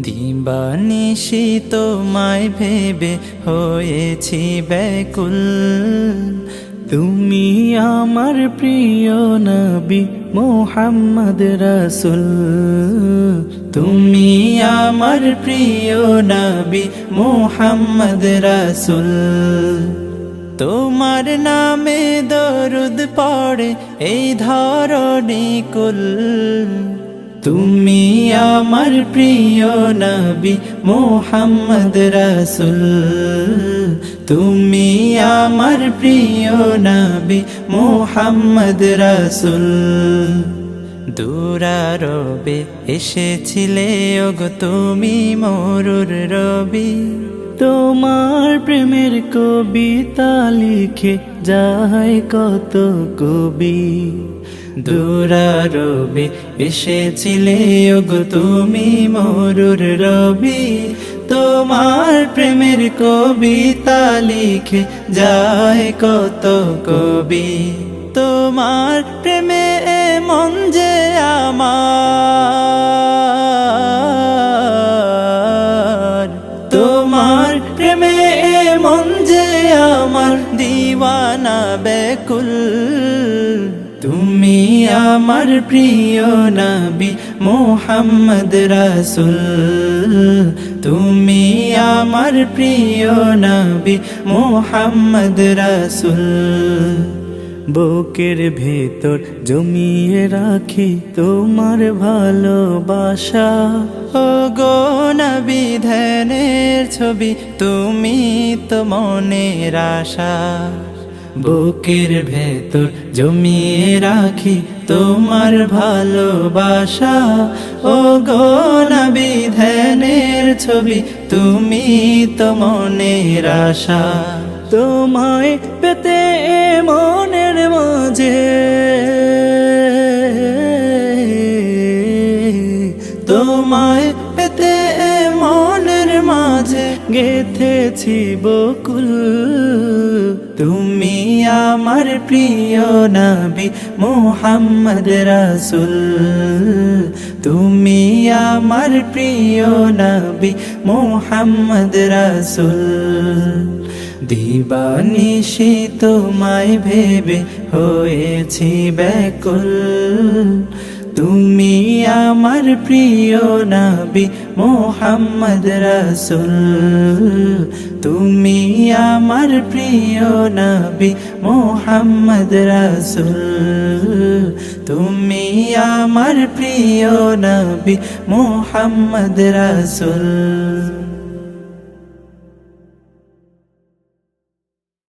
দিবানিশি তোমায় ভেবে হয়েছি ব্যাকুল। তুমি আমার প্রিয় নবী মুহাম্মদ রাসূল। তুমি আমার প্রিয় নবী মুহাম্মদ রাসূল। তোমার নামে দরুদ পড়ে এই ধরণী কুল। তুমি আমার প্রিয় নবী মুহাম্মদ রাসূল। তুমি আমার প্রিয় নবী মুহাম্মদ রাসূল। দুরারবে এসেছিলে ওগো তুমি মরুর রবি। তোমার প্রেমের কবিতা লিখে যায় কত কবি। দুরারবে এসেছিলে ওগো তুমি মরুর রবি। তোমার প্রেমের কবিতা লিখে যায় কত কবি। তোমার প্রেমে মন যে আমার, তোমার প্রেমে মন যে আমার দিওয়ানা ব্যাকুল। তুমি আমার প্রিয় নবী মুহাম্মদ রাসূল। তুমি আমার প্রিয় নবী মুহাম্মদ রাসূল। বুকের ভেতর জমিয়ে রাখি তোমার ভালোবাসা। ও গো নবী ধ্যানের ছবি তুমি তো মনের আশা। বুকের ভেতর জমিয়ে রাখি তোমার ভালোবাসা। ও গো নবী ধ্যানের ছবি তুমি তো মনের আশা। তোমায় পেতে মনের মাঝে, তোমায় পেতে মনের মাঝে গেথেছি বকুল। তুমি আমার প্রিয় নবী মুহাম্মদ রাসূল। তুমি আমার প্রিয় নবী মুহাম্মদ রাসূল। দিবানিশি তোমায় ভেবে হয়েছি ব্যাকুল। তুমি আমার প্রিয় নবী মুহাম্মদ রাসূল। তুমি আমার প্রিয় নবী মুহাম্মদ রাসূল। তুমি আমার প্রিয় নবী মুহাম্মদ রাসূল।